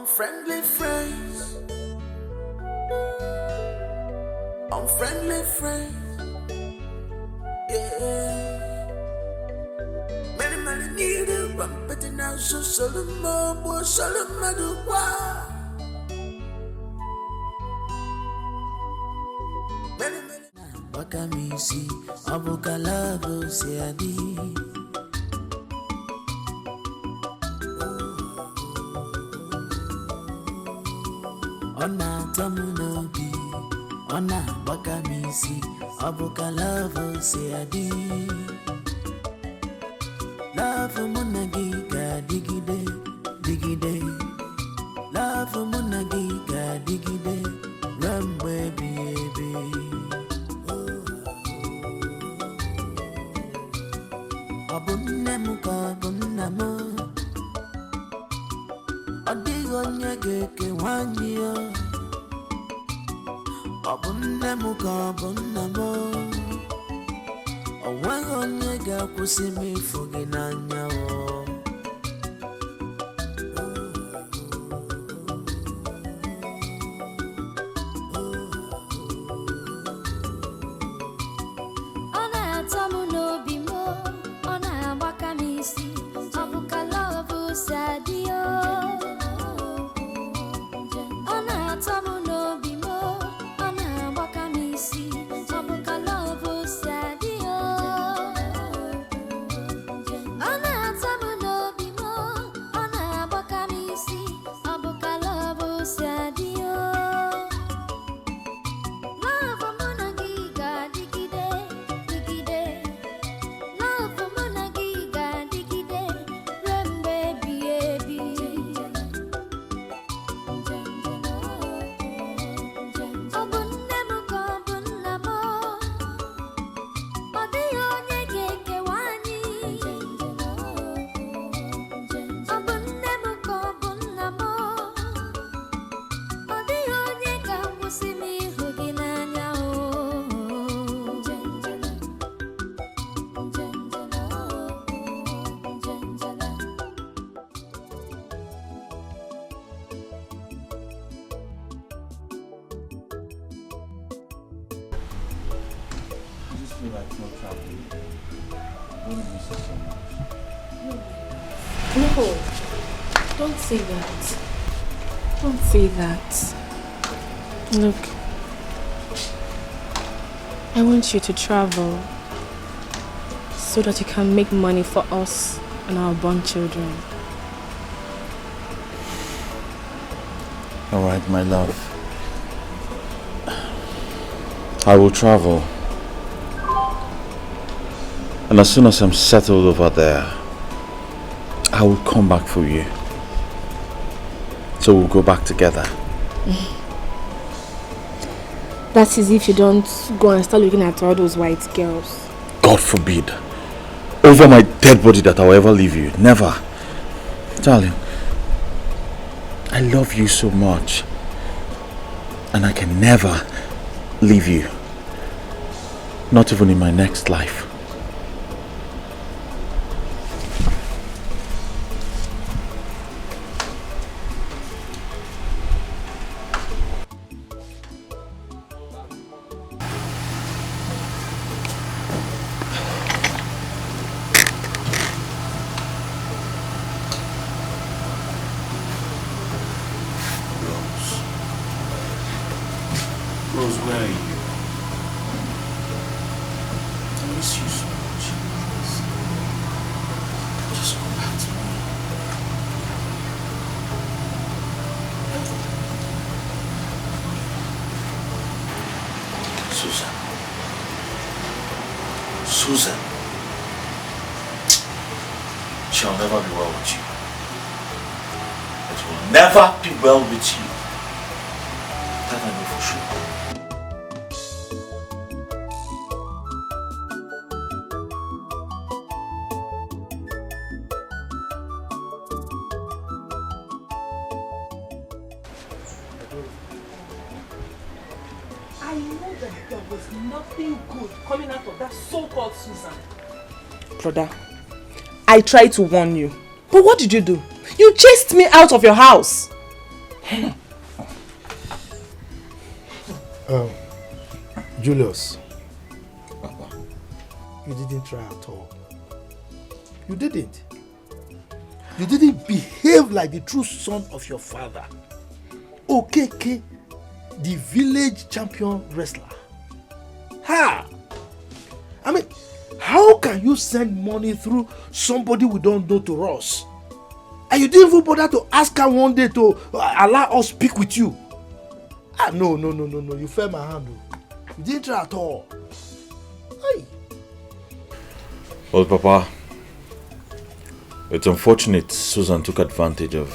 Unfriendly friends. Unfriendly friends. Yeah. Many need a rumpet now, so Solomon was Solomon Ubah. Many Bakamisi, Abukalabo, Siadi. Ona tamunobi, ona bakamisi, abukalavo seadi. Love munagiga digide, digide. Love munagiga digide, ramwe biebe. Abunne muka bunnamo, adigo nyege ke wanyo. Abunne muka bunnamo, owango nyega kusimi fuginanya o. Ona tamu no bimo, ona wakamisi, abukalavu sadio. Ona tamu no bimo, ona wakamisi, abukalavu sadio. Ona tamu no bimo, ona wakamisi, abukalavu sadio. Love munagiga digide, digide. Love munagiga digide, rembe biebi. Obunne muka bunnamo, odiyo nyegeke wani. Obunne muka bunnamo, odiyo nyega kusimi huginanya o. I just feel like no traveling. I'm going to miss it so much. No, don't say that. Don't say that. Look, I want you to travel so that you can make money for us and our born children. All right, my love. I will travel. And as soon as I'm settled over there, I will come back for you. So we'll go back together. That's as if you don't go and start looking at all those white girls. God forbid. Over my dead body that I'll ever leave you. Never. Darling, I love you so much. And I can never leave you. Not even in my next life. Rose, where are you? I miss you so much. Just come back to me. Susan. Susan. She'll never be well with you. It will never be well with you. That I know for sure. I know that there was nothing good coming out of that so-called Susan. Brother, I tried to warn you. But what did you do? You chased me out of your house. Julius, you didn't try at all. You didn't. You didn't behave like the true son of your father. Okeke, the village champion wrestler. Ha! I mean, how can you send money through somebody we don't know to us? And you didn't even bother to ask her one day to allow us speak with you. Ah, no. You fell my hand. You didn't try at all. Hey. Well, Papa, it's unfortunate Susan took advantage of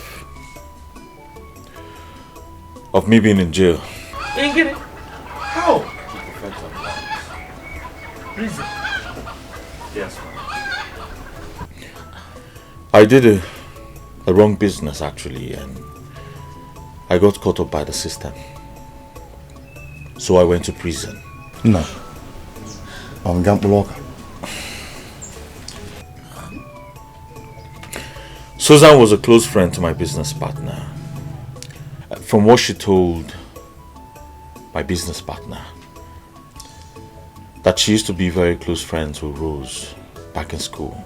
me being in jail. Ingrid, how? Prison. Yes. I did a wrong business actually, and I got caught up by the system. So I went to prison. No. I'm Gampuloka. Susan was a close friend to my business partner. From what she told my business partner, that she used to be very close friends with Rose back in school.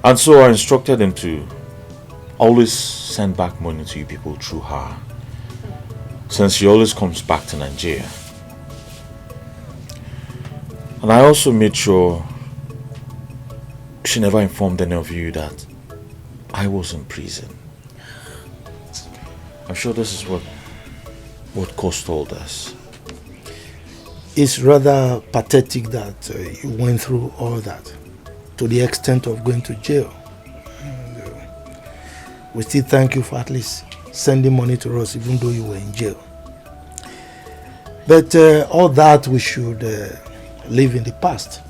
And so I instructed him to always send back money to you people through her, since she always comes back to Nigeria. And I also made sure she never informed any of you that I was in prison. I'm sure this is what caused all this. It's rather pathetic that you went through all that to the extent of going to jail. And, we still thank you for at least sending money to us even though you were in jail. But all that we should leave in the past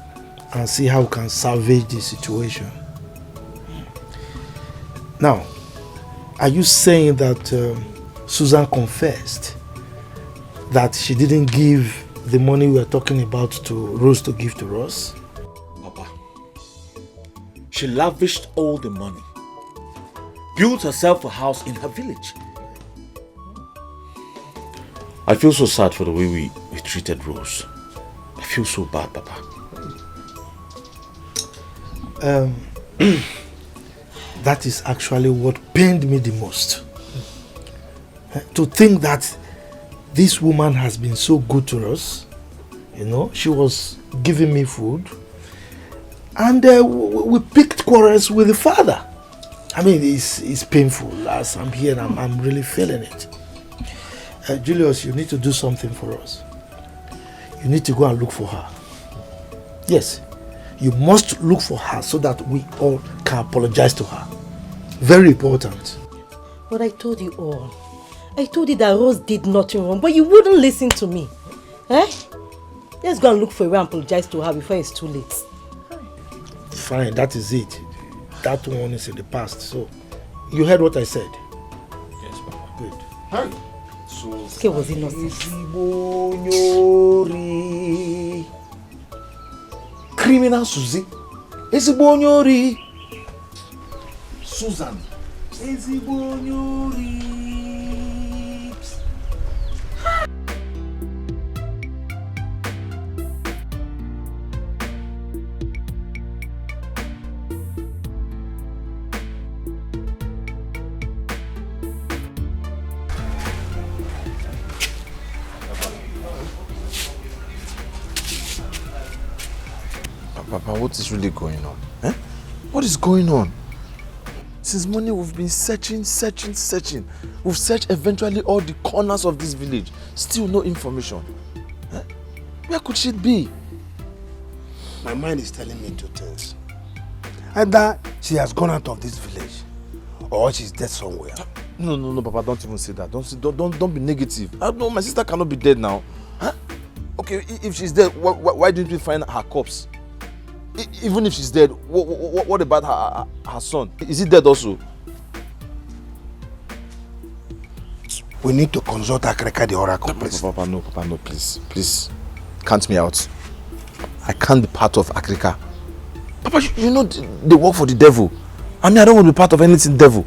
and see how we can salvage the situation. Now, are you saying that Susan confessed that she didn't give the money we are talking about to Rose to give to us? Papa, she lavished all the money, built herself a house in her village. I feel so sad for the way we treated Rose. I feel so bad, Papa. That is actually what pained me the most. To think that this woman has been so good to us. You know, she was giving me food. And we picked quarrels with the father. I mean, it's painful. As I'm here, I'm really feeling it. Julius, you need to do something for us. You need to go and look for her. Yes, you must look for her so that we all can apologize to her. Very important. But I told you all. I told you that Rose did nothing wrong, but you wouldn't listen to me. Eh? Let's go and look for her and apologize to her before it's too late. Fine, that is it. That one is in the past. So, you heard what I said? Yes, Papa. Good. Hey. So, Okay, was innocent. Criminal Susie. Ezibonyori. Susan. Ezibonyori. Papa, what is really going on? Eh? What is going on? Since morning we've been searching. We've searched eventually all the corners of this village. Still no information. Eh? Where could she be? My mind is telling me two things. Either she has gone out of this village or she's dead somewhere. No, Papa, don't even say that. Don't be negative. No, my sister cannot be dead now. Huh? Okay, if she's dead, why didn't we find her corpse? Even if she's dead, what about her son? Is he dead also? We need to consult Akreka, the oracle, please. Papa, no, please. Count me out. I can't be part of Akreka. Papa, you know they work for the devil. I mean, I don't want to be part of anything devil.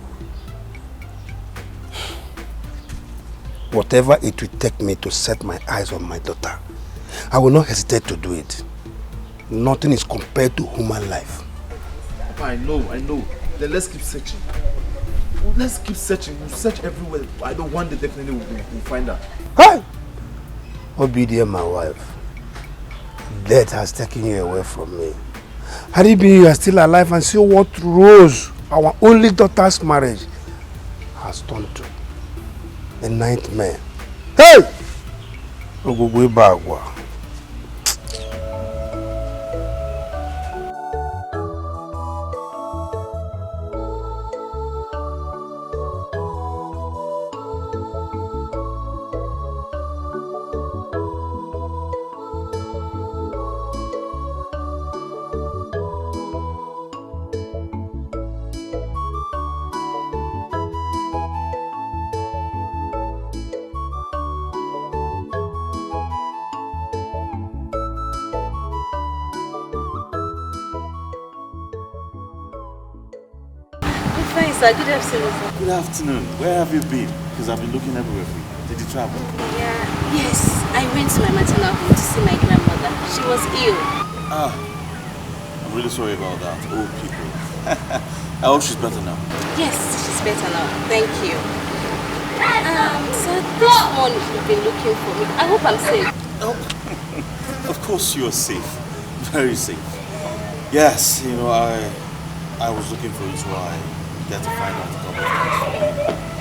whatever it will take me to set my eyes on my daughter, I will not hesitate to do it. Nothing is compared to human life. Papa, I know. Then let's keep searching. Let's keep searching. We'll search everywhere. I know one day definitely we'll find her. Hi! Obedient, my wife. Death has taken you away from me. Had it been you are still alive and see what Rose, our only daughter's marriage, has turned to. A nightmare. Hey! Ogugwe Bagwa. Sir, good afternoon, sir. Good afternoon. Where have you been? Because I've been looking everywhere for you. Did you travel? Yeah. Yes, I went to my maternal home to see my grandmother. She was ill. Ah, I'm really sorry about that. Old people. I hope she's better now. Yes, she's better now. Thank you. Sir, this one you've been looking for me. I hope I'm safe. Oh, of course you are safe. Very safe. Yes, you know, I was looking for you, so I get to find out a couple of things.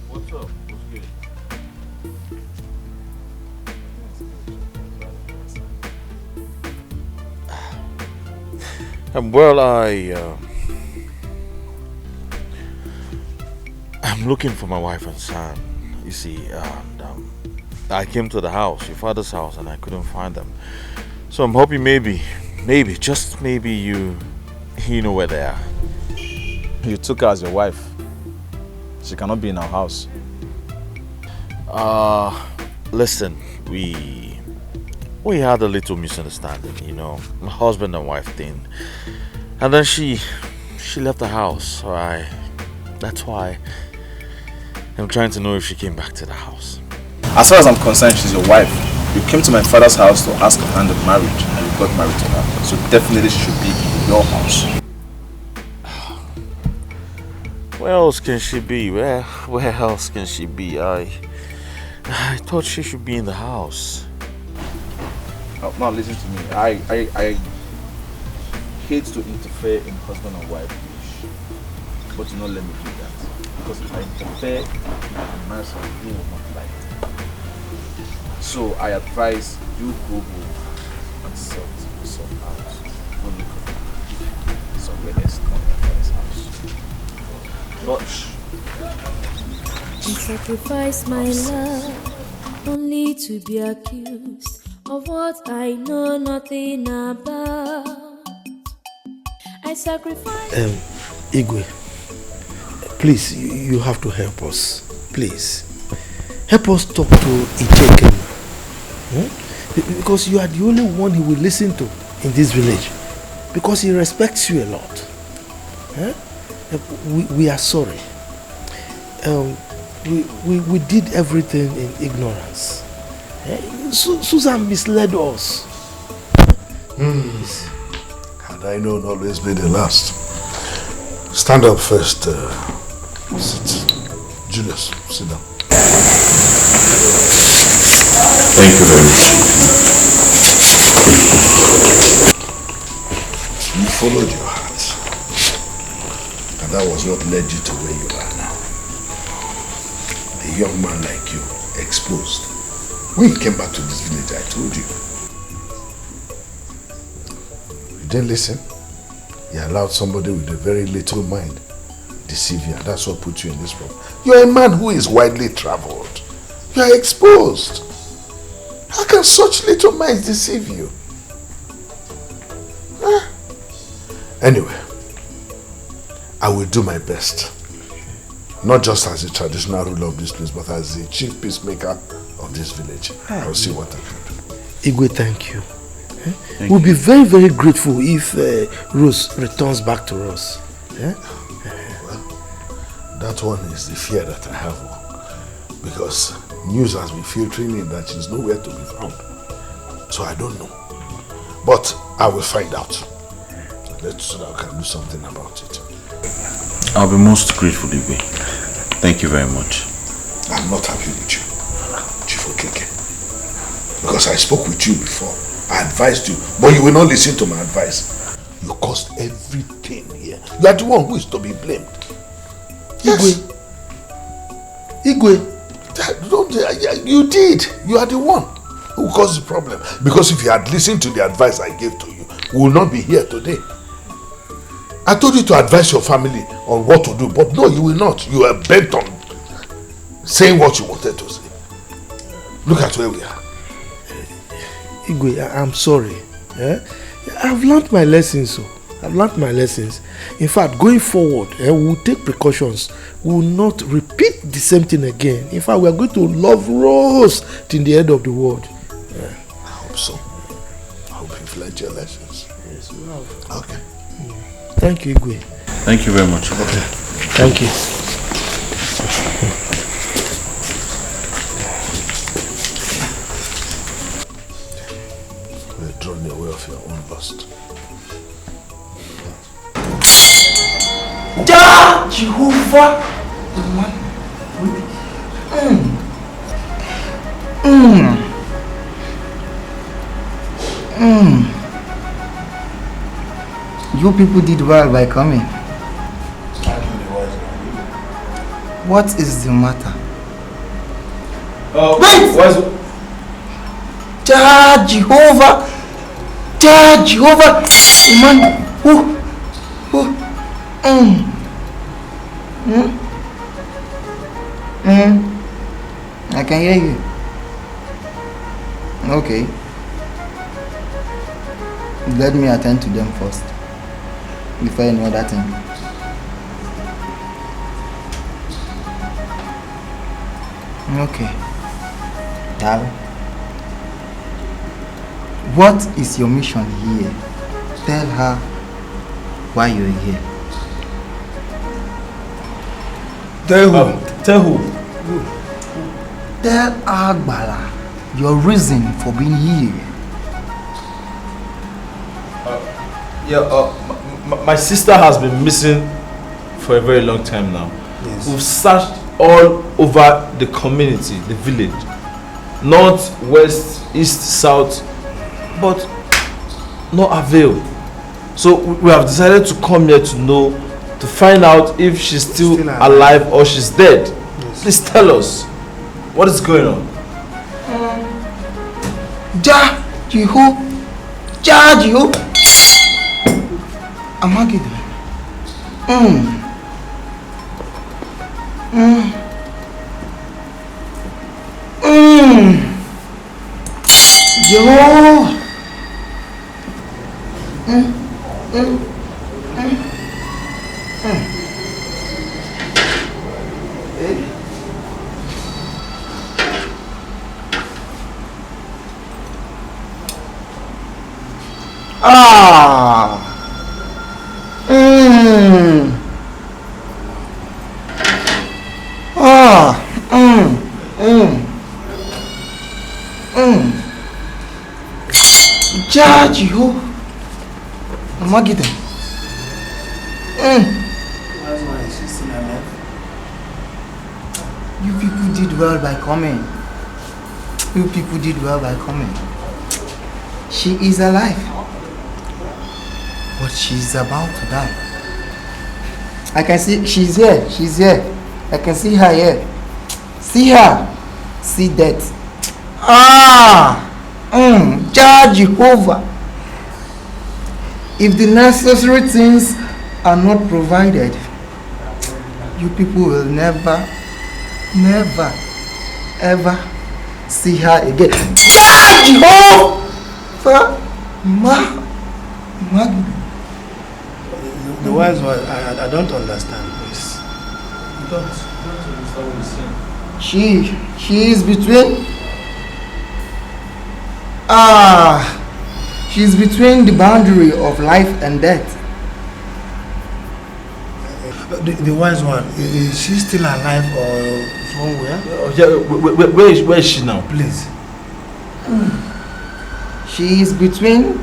What's up? What's good? Well, I'm looking for my wife and son, you see, and I came to the house, your father's house, and I couldn't find them. So I'm hoping maybe, just maybe you know where they are. You took her as your wife. She cannot be in our house. Listen, we had a little misunderstanding, you know, husband and wife thing, and then she left the house. So that's why I'm trying to know if she came back to the house. As far as I'm concerned, she's your wife. You came to my father's house to ask her hand in marriage, and you got married to her. So definitely she should be in your house. Where else can she be? Where else can she be? I thought she should be in the house. Oh, now listen to me. I hate to interfere in husband and wife issues, but do not let me do that. Because if I interfere in marriage, you will not like it. So I advise you go home and sort yourself out. When you come back, somewhere else, not your father's house. But sacrifice my love only to be accused of what I know nothing about. I sacrifice. Igwe, please, you have to help us. Please. Help us talk to Icheken. Because you are the only one he will listen to in this village. Because he respects you a lot. We are sorry. We did everything in ignorance. Susan misled us. Had I known, always be the last. Stand up first. Sit. Julius, sit down. Thank you very much. You followed your heart. And that was what led you to where you are now. A young man like you, exposed. When you came back to this village, I told you. You didn't listen. You allowed somebody with a very little mind deceive you, and that's what put you in this problem. You're a man who is widely traveled. You are exposed. How can such little minds deceive you? Anyway, I will do my best. Not just as a traditional ruler of this place, but as the chief peacemaker of this village. I will see what I can do. Igwe, thank you. We'll be very, very grateful if Rose returns back to us. Well, that one is the fear that I have. Because news has been filtering in that she's nowhere to be found. So I don't know. But I will find out. So that I can do something about it. I'll be most grateful, Igwe. Thank you very much. I'm not happy with you, Chief Okeke. Because I spoke with you before. I advised you, but you will not listen to my advice. You caused everything here. You are the one who is to be blamed. Yes. Igwe, you did. You are the one who caused the problem. Because if you had listened to the advice I gave to you, we will not be here today. I told you to advise your family on what to do, but no, you will not. You are bent on saying what you wanted to say. Look at where we are. Igwe, I'm sorry. I've learned my lessons. I've learned my lessons. In fact, going forward, we will take precautions. We will not repeat the same thing again. In fact, we are going to love Rose till the end of the world. I hope so. I hope you've learned your lessons. Yes, we have. Okay. Thank you, Igwe. Thank you very much. Okay. Thank you. You're drawn away of your own lust. Ja, Jehovah. You people did well by coming. What is the matter? Wait! Ja, Jehovah. Ja, Jehovah. Man, I can hear you. Okay. Let me attend to them first before any other thing. Okay. Now, what is your mission here? Tell her why you're here. Tell who? Tell who? Tell Agbala your reason for being here. My sister has been missing for a very long time now. Yes. We've searched all over the community, the village, north, west, east, south, but no avail. So we have decided to come here to find out if she's still alive or she's dead. Yes. Please tell us what is going on. Ja, Jehovah. Ja, Jehovah. Amagida. Yo. Ah. Ah. Judge you. Magida. That's why she's still alive. You people did well by coming. You people did well by coming. She is alive. But she's about to die. I can see she's here. She's here. I can see her here. See her. See death. Ah! Judge Jehovah. If the necessary things are not provided, you people will never, ever see her again. Judge Jehovah! The wise one, I don't understand, please. You don't understand what he's saying. She is between she's between the boundary of life and death. The wise one, is she still alive or somewhere? Yeah, where is she now? Please. She is between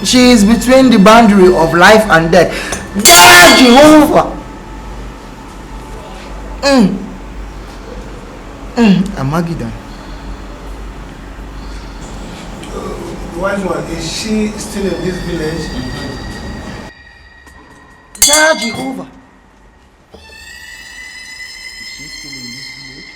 she is between the boundary of life and death. God Jehovah! Amagidan. The wise one, is she still in this village? God Jehovah! Is she still in this village?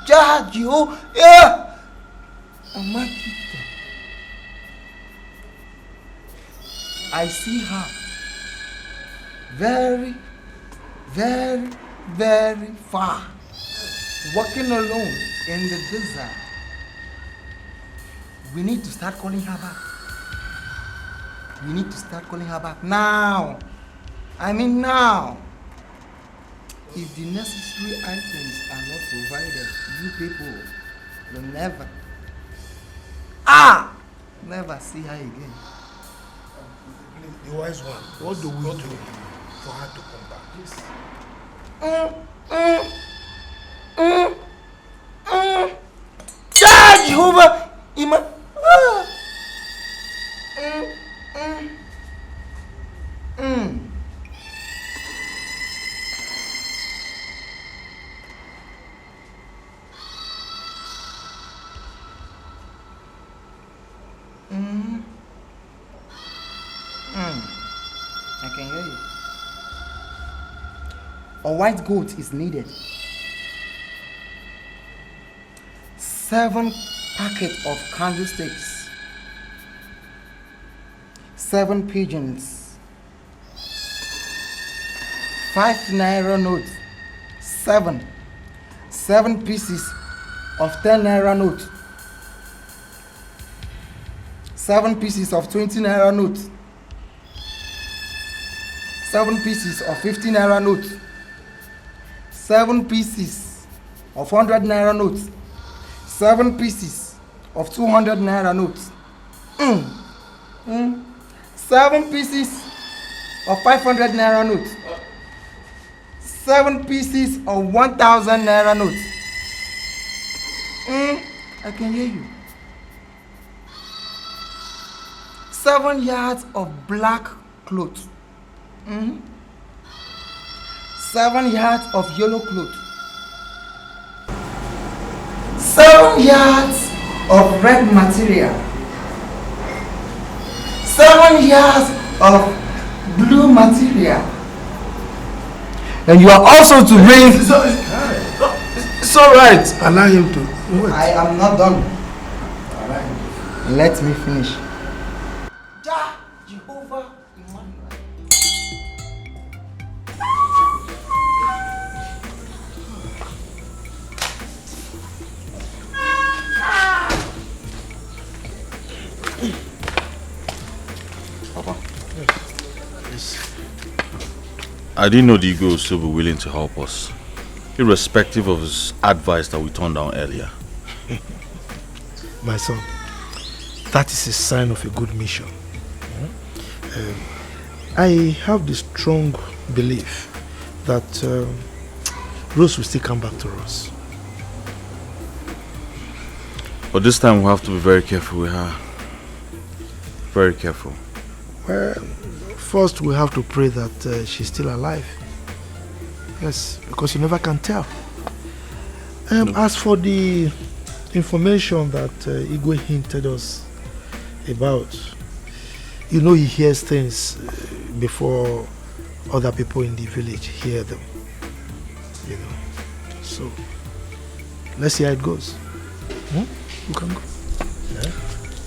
God Jehovah! Yeah! Amagidan. I see her very, very, very far, walking alone in the desert. We need to start calling her back. We need to start calling her back now. I mean now. If the necessary items are not provided, you people will never see her again. The wise one, what do we do for her to come back? God Jehovah! I can hear you. A white goat is needed. 7 packets of candlesticks. 7 pigeons. 5 naira notes. 7 pieces of 10 naira notes. 7 pieces of 20 naira notes. 7 pieces of 50 naira notes. 7 pieces of 100 naira notes. 7 pieces of 200 naira notes. 7 pieces of 500 naira notes. 7 pieces of 1,000 naira notes. I can hear you. 7 yards of black cloth. 7 yards of yellow cloth. 7 yards of red material. 7 yards of blue material. And you are also to bring. It's all right. Allow him to. Wait. I am not done. Let me finish. Jehovah Emmanuel. Papa. Yes. I didn't know the Igwe would still be willing to help us, irrespective of his advice that we turned down earlier. My son, that is a sign of a good mission. I have the strong belief that Rose will still come back to us. But this time we'll have to be very careful with her. Very careful. Well, first we have to pray that she's still alive. Yes, because you never can tell. As for the information that Igwe hinted us about, you know, he hears things before other people in the village hear them. You know, so let's see how it goes. You can go. Yeah?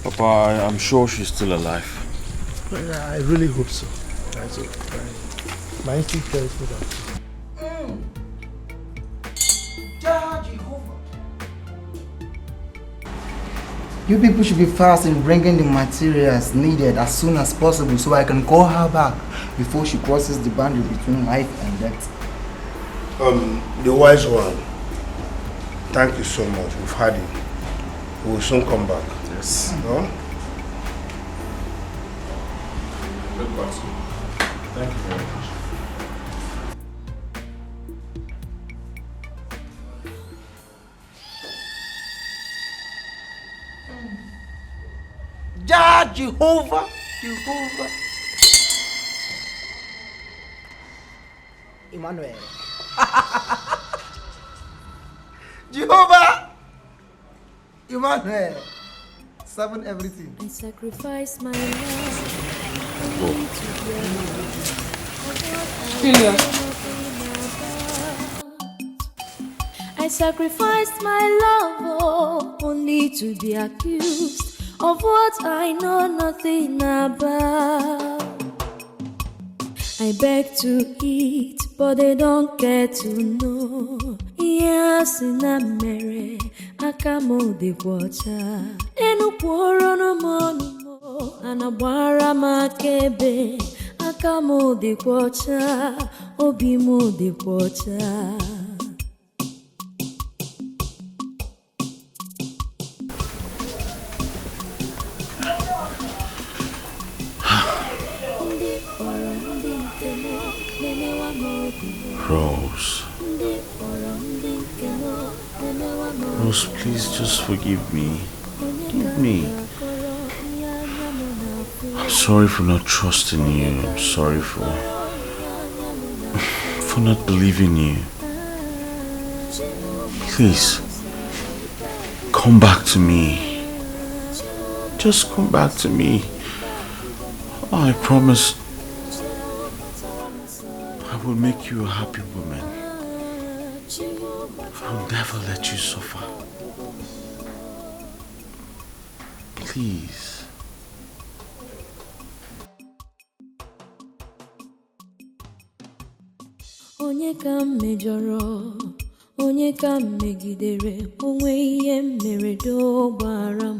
Papa, I'm sure she's still alive. Well, I really hope so. My instinct tells me that. You people should be fast in bringing the materials needed as soon as possible so I can call her back before she crosses the boundary between life and death. The wise one, thank you so much. We've had it. We will soon come back. Yes. No? Thank you very much. Jehovah, Jehovah. Emmanuel. Jehovah, Emmanuel. 7 everything. I sacrifice my life. I sacrificed my love only to be accused of what I know nothing about. I beg to eat, but they don't get to know. Yes, in a mere akamo de water. Enu poro no mono, anabara makebe. Akamo de water, obimo de water. Rose. Rose, please just forgive me. Forgive me. I'm sorry for not trusting you. I'm sorry for not believing you. Please, come back to me. Just come back to me. I promise I will make you a happy woman. I will never let you suffer. Please. Onye ka mejọrọ, onye ka megidere, onwe ihe mere do gbara m.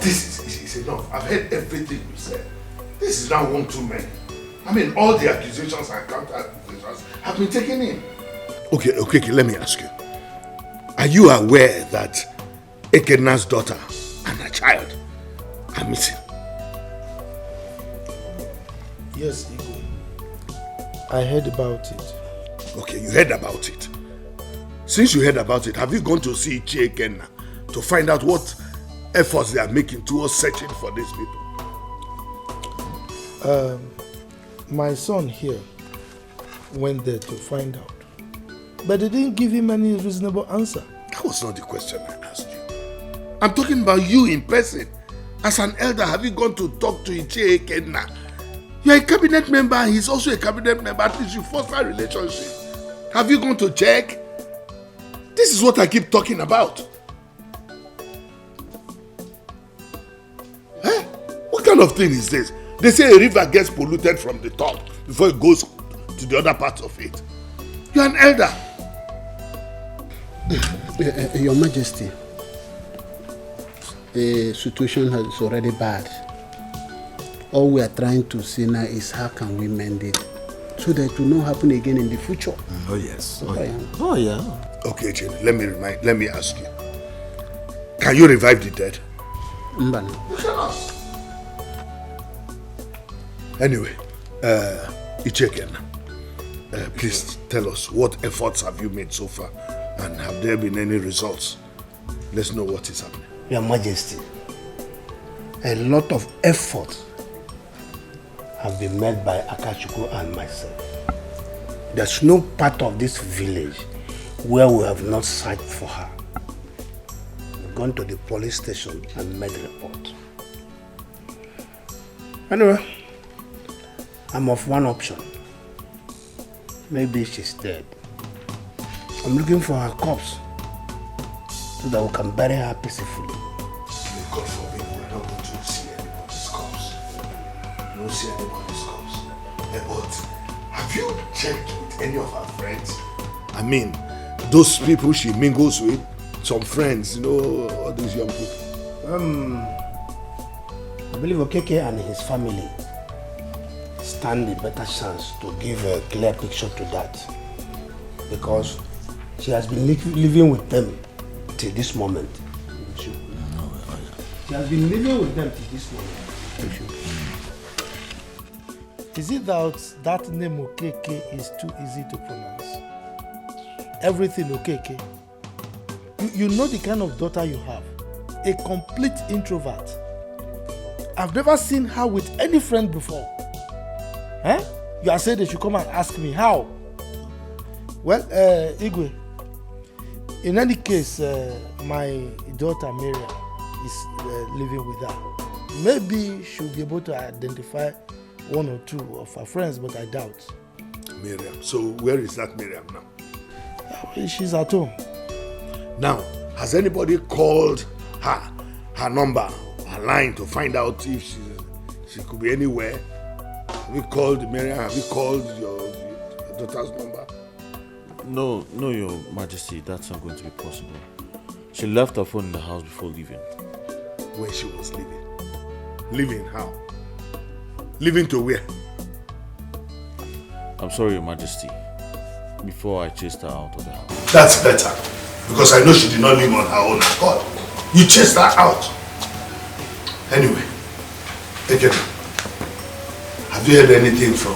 This is enough. I've heard everything you said. This is now one too many. I mean, all the accusations and counter-accusations have been taken in. Okay, let me ask you. Are you aware that Ekena's daughter and her child are missing? Yes, Igwe. I heard about it. Okay, you heard about it. Since you heard about it, have you gone to see Ekena to find out what efforts they are making towards searching for these people? My son here went there to find out, but they didn't give him any reasonable answer. That was not the question I asked you. I'm talking about you in person. As an elder, have you gone to talk to Ekena You're a cabinet member, he's also a cabinet member. At least you foster a relationship. Have you gone to check? This is what I keep talking about. Eh? What kind of thing is this? They say a river gets polluted from the top before it goes to the other parts of it. You're an elder. Your Majesty, the situation is already bad. All we are trying to see now is how can we mend it so that it will not happen again in the future. Oh yes. Oh yeah. Okay, Jim, let me ask you. Can you revive the dead? Mbano. You cannot. Anyway, Icheken, please tell us, what efforts have you made so far? And have there been any results? Let's know what is happening. Your Majesty, a lot of effort have been made by Akachuku and myself. There's no part of this village where we have not searched for her. We've gone to the police station and made a report. Anyway, I'm of one option. Maybe she's dead. I'm looking for her corpse so that we can bury her peacefully. God forbid we're not going to see anybody's corpse. We don't see anybody's corpse. But have you checked with any of her friends? I mean, those people she mingles with, some friends, you know, all these young people. I believe Okeke and his family stand a better chance to give a clear picture to that, because she has been living with them till this moment. She has been living with them till this moment. Is it that name Okeke is too easy to pronounce? Everything Okeke. You know the kind of daughter you have. A complete introvert. I've never seen her with any friend before. Eh? You are saying they should come and ask me how? Well, Igwe, in any case, my daughter Miriam is living with her. Maybe she'll be able to identify one or two of her friends, but I doubt. Miriam. So where is that Miriam now? She's at home. Now, has anybody called her number, her line, to find out if she could be anywhere? Have you called Miriam? Have you called your daughter's number? No, Your Majesty, that's not going to be possible. She left her phone in the house before leaving. When she was leaving? Leaving how? Leaving to where? I'm sorry, Your Majesty. Before I chased her out of the house. That's better. Because I know she did not leave on her own accord. You chased her out. Anyway, again, have you heard anything from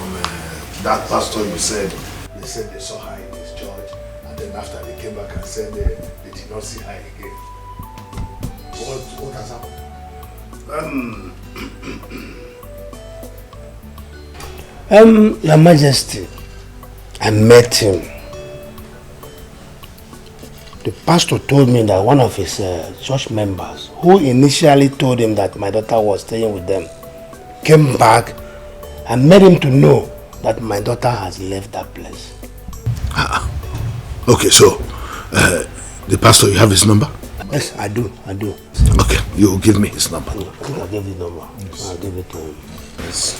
that pastor you said? They said they saw her in his church, and then after they came back and said they did not see her again. What has happened? Your Majesty, I met him. The pastor told me that one of his church members, who initially told him that my daughter was staying with them, came back and made him to know that my daughter has left that place. Okay, so the pastor, you have his number? Yes, I do. Okay, you will give me his number. I think I'll give the number. Yes. I'll give it to him. Yes.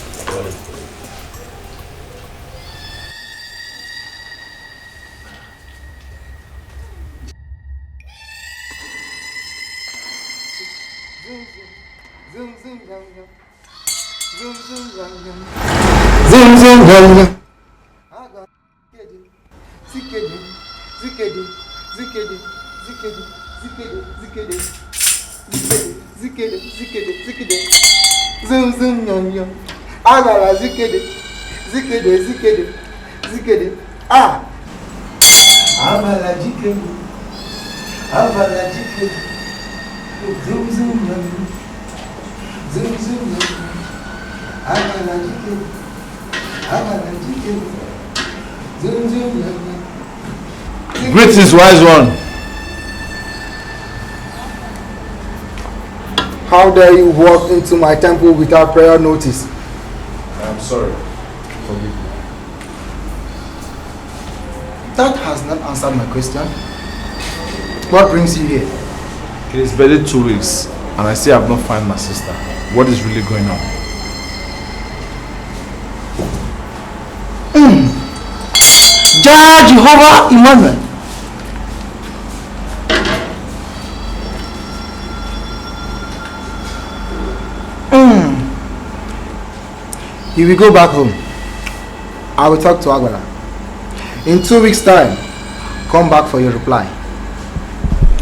Greetings, wise one. How dare you walk into my temple without prior notice? I'm sorry. Forgive me. That has not answered my question. What brings you here? It is barely 2 weeks and I still have not found my sister. What is really going on? Jah Jehovah Emmanuel. You will go back home. I will talk to Agbala. In 2 weeks' time, come back for your reply.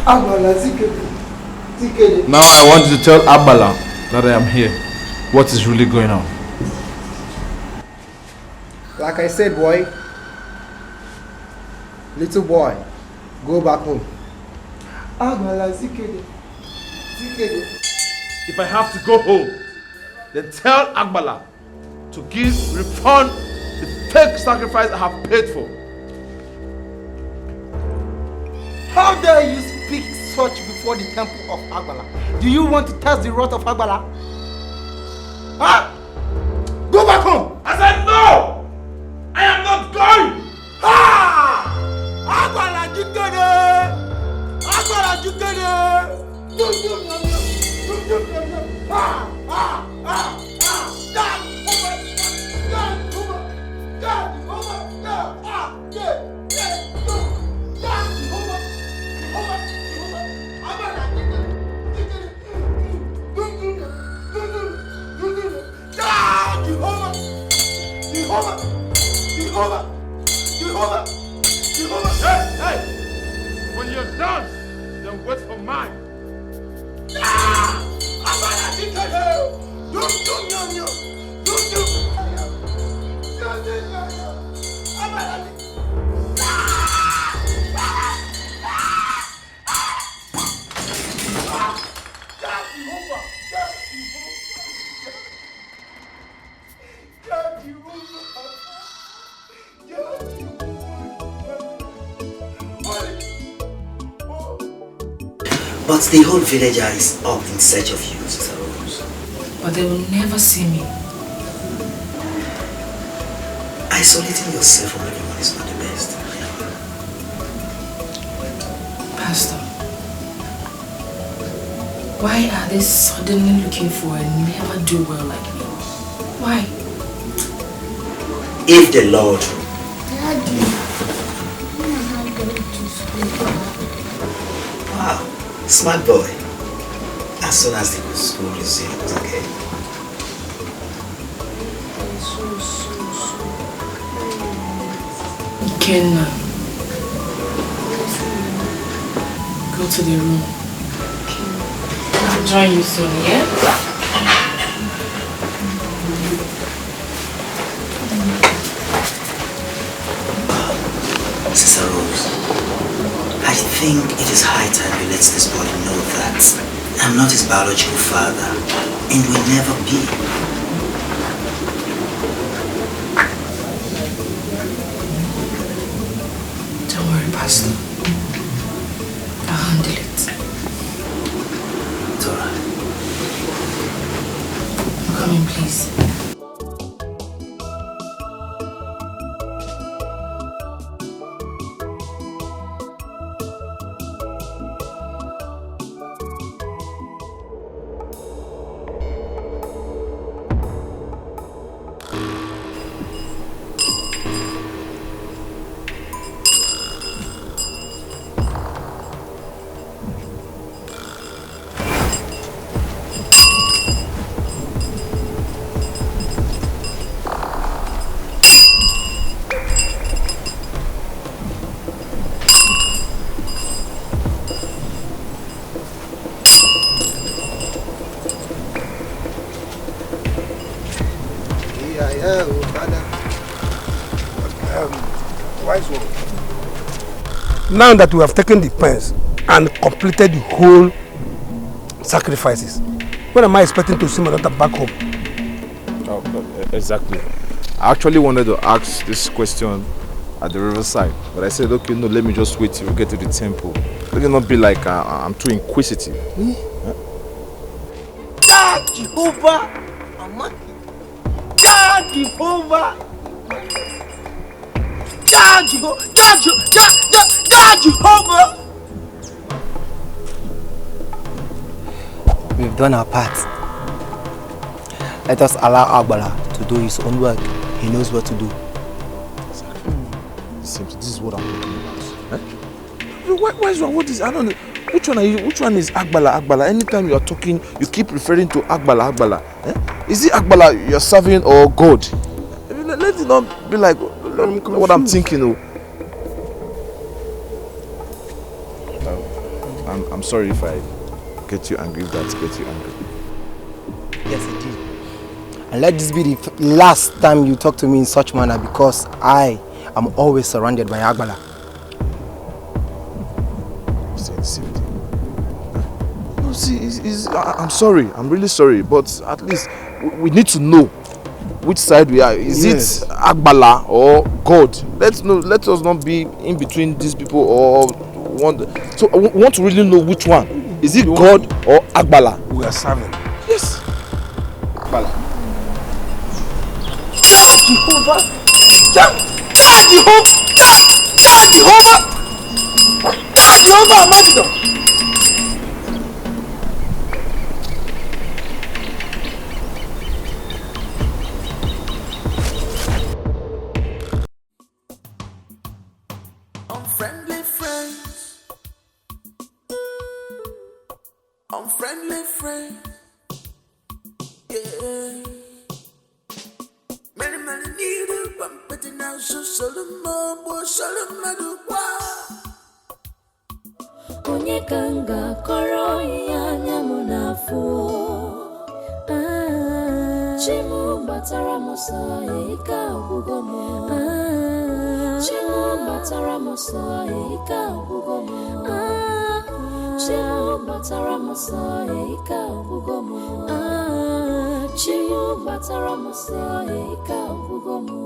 Agbala, Zikede. Now I want you to tell Agbala that I am here. What is really going on? Like I said, boy, little boy, go back home. Agbala, Zikede. If I have to go home, then tell Agbala to refund the fake sacrifice I have paid for. How dare you speak such before the temple of Agbala? Do you want to test the wrath of Agbala? Huh? Go back home! I said no! I am not going! Ah! Agbala Jikere! Agbala Jikere! Ah! Ah! Ah! Ah! Hey! When you're done, then wait for mine. But the whole villager is up in search of you, Sister Rose. But they will never see me. Isolating yourself from everyone is not the best. Pastor, why are they suddenly looking for a never-do-well like me? Why? If the Lord... Daddy, when am I going to school? Wow, smart boy. As soon as the school resumes, okay? Kenna, go to the room. I'll join you soon, yeah? Sister Rose, I think it is high time you let this boy know that I'm not his biological father and will never be. Don't worry, Pastor. I'll handle it. It's alright. Come in, please. Wise one. Now that we have taken the pens and completed the whole sacrifices, when am I expecting to see my daughter back home? Oh, exactly. I actually wanted to ask this question at the riverside, but I said, okay, no, let me just wait till we get to the temple. Let it not be like I'm too inquisitive. God, Jehovah, God, Jehovah. Jehovah. We've done our part. Let us allow Agbala to do his own work. He knows what to do. Exactly. This is what I'm talking about. Eh? Why is one? What is? I don't know. Which one are you? Which one is Agbala? Anytime you are talking, you keep referring to Agbala. Eh? Is it Agbala you're serving or God? Let it not be like what I'm thinking. I'm sorry if I get you angry. Yes, it did. And let this be the last time you talk to me in such manner, because I am always surrounded by Agbala. No, see, I'm sorry. I'm really sorry. But at least we need to know which side we are. Is it Agbala or God? Let us not be in between these people or one. So I want to really know which one. Is it God or Agbala? We are serving. Yes. Agbala. Jehovah, Madido. Unfriendly friends, yeah. Many need a bump, but now so Solomon, boy, Solomon, Onye kanga koro ya nyamunafu. Chimu batara mosa ika ubugomo. Chimu batara mosa ika ubugomo. Chimu batara mosa ika ubugomo. Chimu batara mosa ika ubugomo.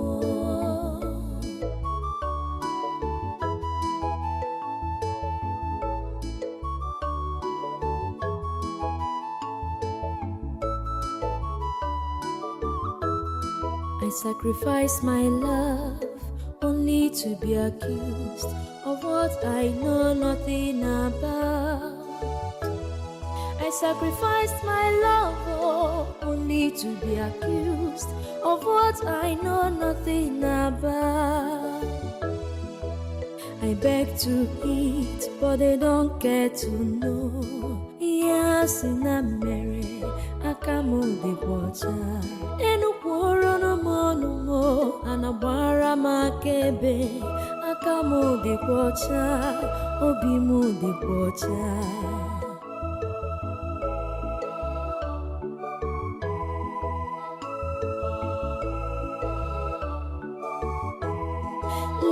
I sacrifice my love only to be accused of what I know nothing about. I sacrificed my love only to be accused of what I know nothing about. I beg to eat, but they don't care to know. Yes, in a merry, I come on the water. Enukworo no mo, anabara makebe. I come on the water, obimu the water.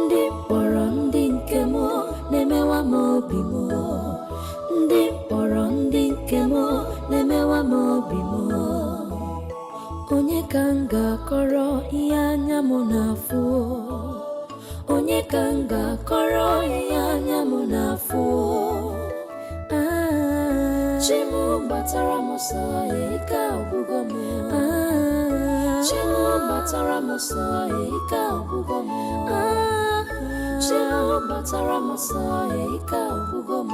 Ndi mkpọrọ ndị nke mụ na-emewa m obi mụ. Ndị mkpọrọ ndị nke mụ na-emewa m obi mụ. Onye ka m ga-akọrọ ihe anya m na-afụ? Onye ka m ga-akọrọ ihe anya m na-afụ? Chimu batara m sọ ike agwụgo m. Chimu batara m sọ ike agwụgo m. Chimu batara m sọ ike agwụgo m.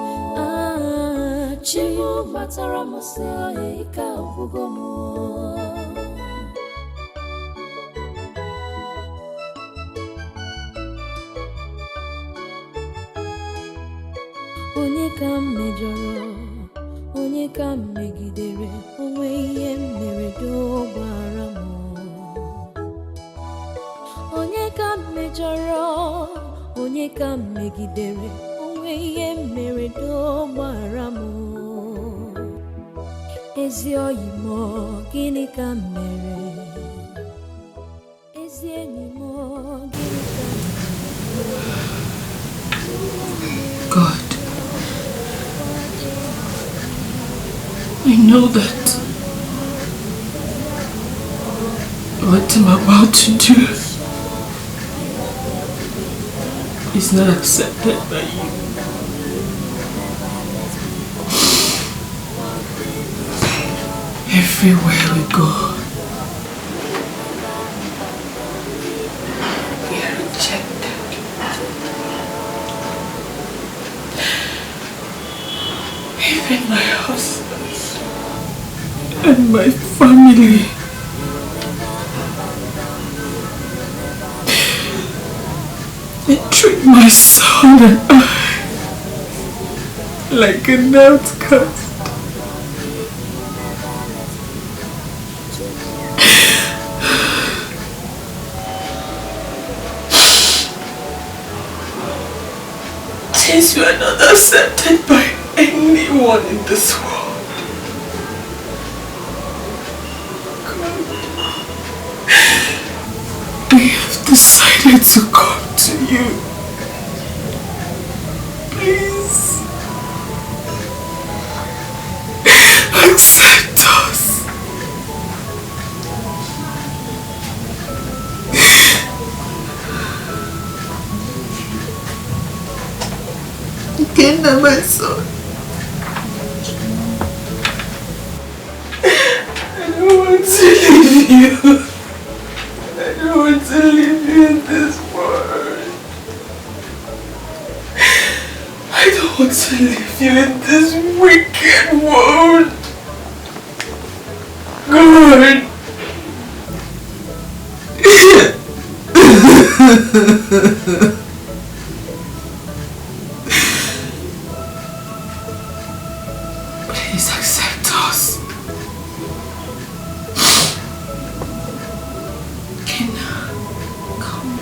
Chimu batara m sọ ike agwụgo m. Onye ka m mejọrọ, onye ka m megidere, onwe ihe m mere dogbara m. Onye ka m mejọrọ, onye ka m megidere, onwe ihe m mere dogbara m. Ezi oyi m, gịnị ka m mere? Ezi enyi m, gịnị ka m mere? God, I know that what I'm about to do is not accepted by you. Everywhere we go, and my family. They treat my son and I like an outcast. Since you are not accepted by anyone in this world, I have decided to come to you. Please accept us. Kenna, my son. I don't want to leave you. I don't want to leave you in this world. I don't want to leave you in this wicked world. God. Please accept us. Kenna, come.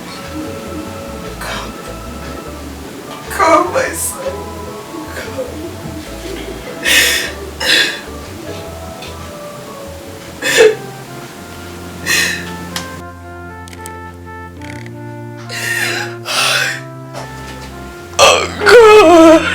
Come, my son. Come. Oh, God.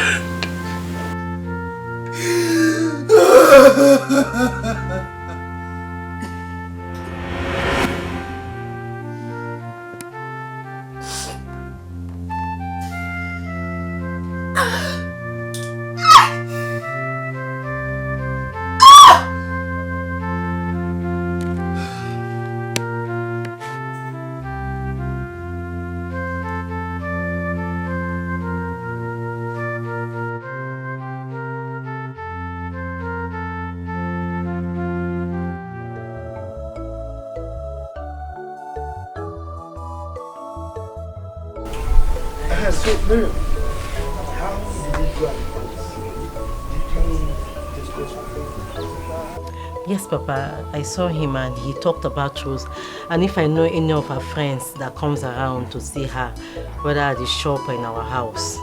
So, Miriam, how did it go? Did you discuss with him? Yes, Papa. I saw him and he talked about Rose. And if I know any of her friends that comes around to see her, whether at the shop or in our house.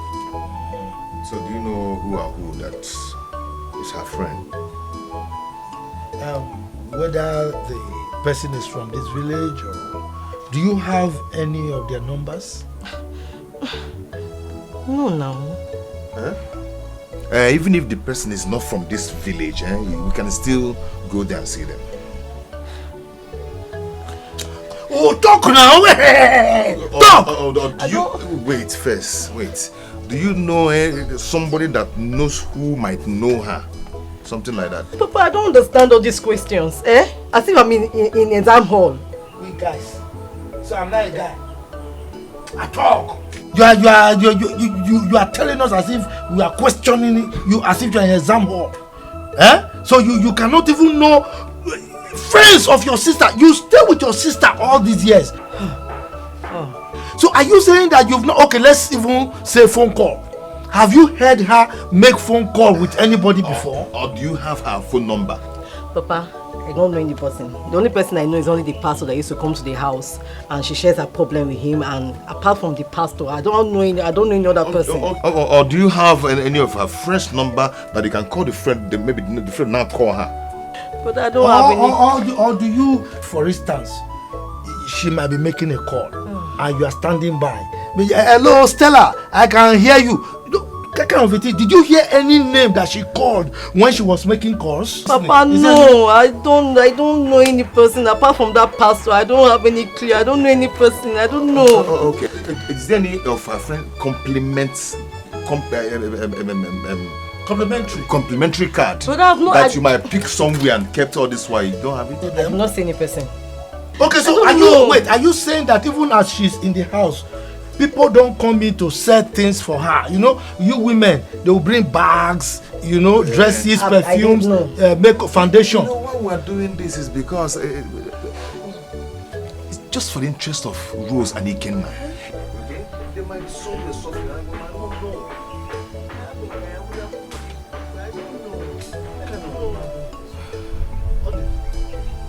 So do you know who or who that is her friend? Whether the person is from this village or... Do you have any of their numbers? No, no. Huh? Even if the person is not from this village, we can still go there and see them. Oh, talk now! Talk! Wait first, wait. Do you know somebody that knows who might know her? Something like that. Papa, I don't understand all these questions. As if I'm in exam hall. We guys. So I'm not a guy. I talk. You are telling us as if we are questioning you as if you are in an exam hall. So you cannot even know friends of your sister. You stay with your sister all these years. So are you saying that you've not... Okay, let's even say phone call. Have you heard her make phone call with anybody before? Or do you have her phone number? Papa, I don't know any person. The only person I know is only the pastor that used to come to the house, and she shares her problem with him. And apart from the pastor, I don't know any other person. Or do you have any of her friend's number that you can call the friend? Maybe the friend now call her. But I don't have any. Or do you, for instance, she might be making a call, and you are standing by. Hello, Stella, I can hear you. Did you hear any name that she called when she was making calls? Papa, no, I don't know any person apart from that pastor. I don't have any clue. I don't know any person. I don't know. Okay. Is there any of her friend complimentary card that you might pick somewhere and kept all this while? You don't have it? I have not seen any person. Okay, so are you saying that even as she's in the house, people don't come in to sell things for her. You know, you women, they will bring bags, you know, dresses, perfumes, makeup, foundation. You know, why we're doing this is because it's just for the interest of Rose and Ikenna. Okay? They might solve the suffering. I don't know.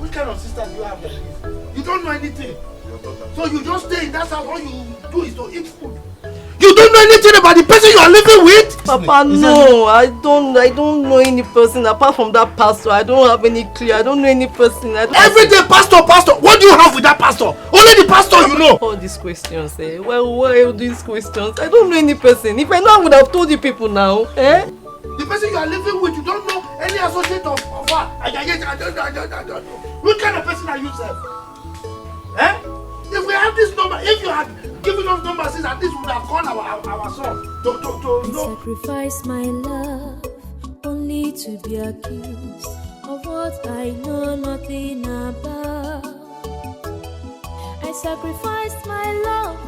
Which kind of sister do you have like this? You don't know anything. So you just stay in that house, all you do is to eat food. You don't know anything about the person you are living with? Papa, no, I don't know any person apart from that pastor. I don't have any clue. I don't know any person. Every day, pastor. What do you have with that pastor? Only the pastor you know. All these questions, eh? Well, why all these questions? I don't know any person. If I know, I would have told you people now, eh? The person you are living with, you don't know any associate of her. I don't know. What kind of person are you, sir? Eh? If we have this number, if you had given us numbers, at least we would have called our son to know. Sacrifice my love only to be accused of what I know nothing about. I sacrificed my love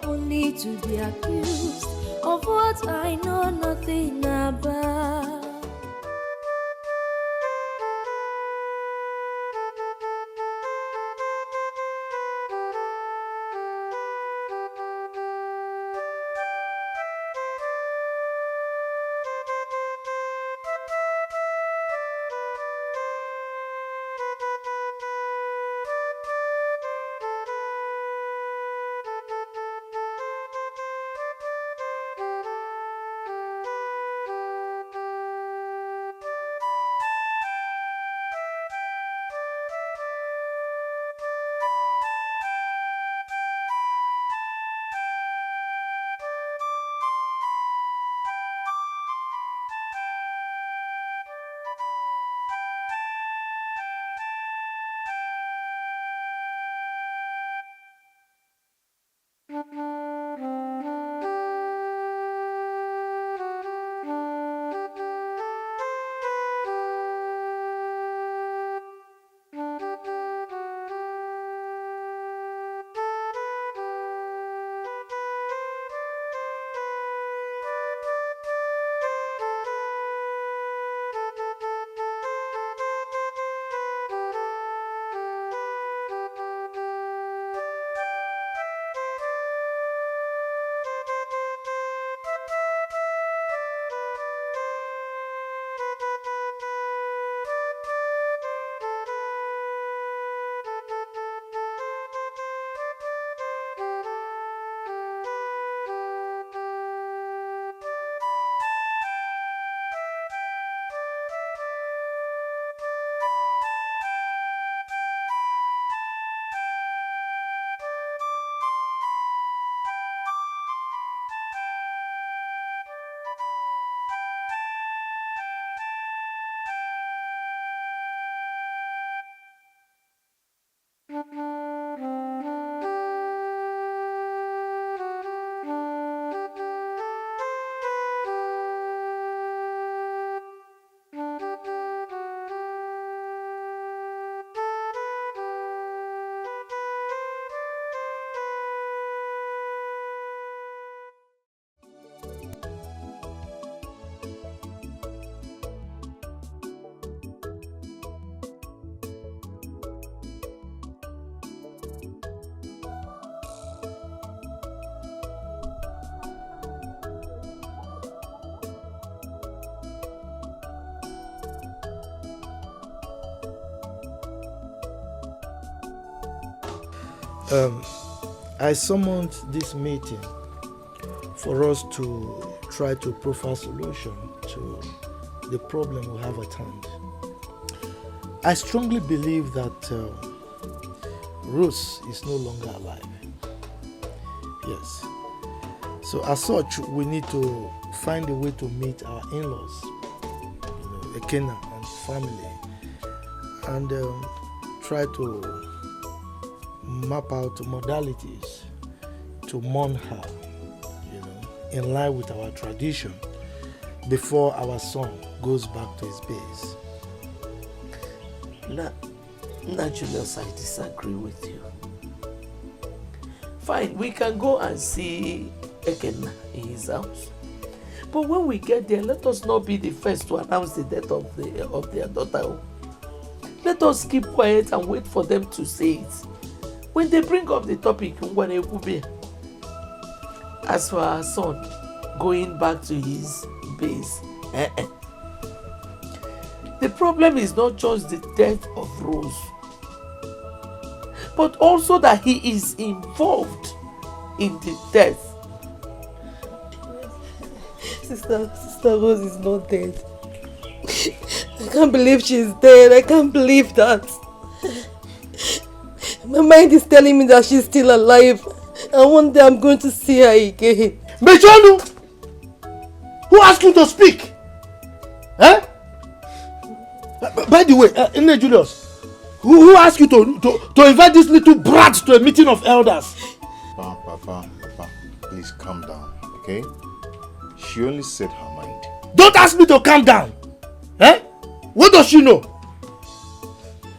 only to be accused of what I know nothing about. I summoned this meeting for us to try to profile solution to the problem we have at hand. I strongly believe that Rose is no longer alive. Yes. So as such, we need to find a way to meet our in-laws, the Ikenna and family, and try to map out modalities to mourn her, in line with our tradition before our son goes back to his base. Now, Julius, I disagree with you. fine, we can go and see Ekenna in his house. But when we get there, let us not be the first to announce the death of their daughter. Let us keep quiet and wait for them to say it. When they bring up the topic, as for our son going back to his base, the problem is not just the death of Rose, but also that he is involved in the death. Sister Rose is not dead. I can't believe she's dead. I can't believe that. My mind is telling me that she's still alive. And one day I'm going to see her again. Mechonu! Who asked you to speak? Eh? By the way, Nne Julius, who asked you to invite this little brat to a meeting of elders? Papa, please calm down, okay? She only said her mind. Don't ask me to calm down. Eh? What does she know?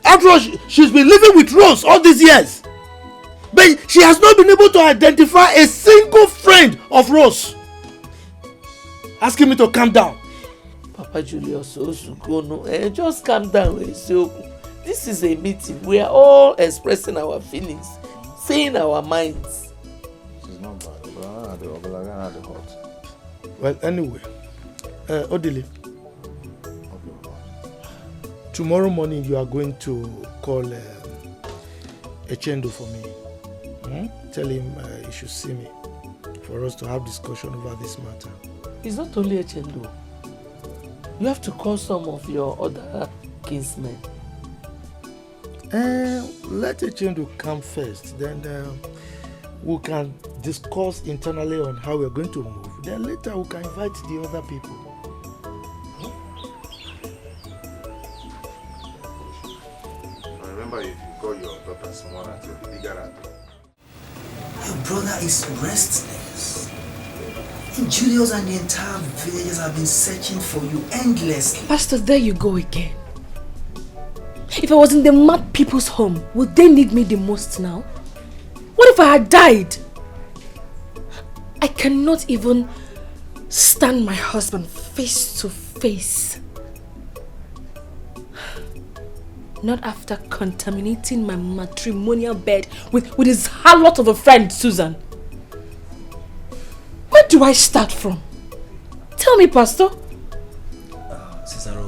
After all, she's been living with Rose all these years. But she has not been able to identify a single friend of Rose. Asking me to calm down. Papa Julius, just calm down. This is a meeting. We are all expressing our feelings, saying our minds. She's not bad, but I had the hot. Well, anyway, Odile, tomorrow morning you are going to call Echendo for me. Tell him he should see me for us to have discussion over this matter. It's not only Echendo. You have to call some of your other kinsmen. Let Echendo come first, then we can discuss internally on how we're going to move. Then later we can invite the other people. Remember, if you call your daughter someone at your bigger at Your brother is restless. And Julius and the entire villagers have been searching for you endlessly. Pastor, there you go again. If I was in the mad people's home, would they need me the most now? What if I had died? I cannot even stand my husband face to face. Not after contaminating my matrimonial bed with his harlot of a friend, Susan. Where do I start from? Tell me, Pastor. Sister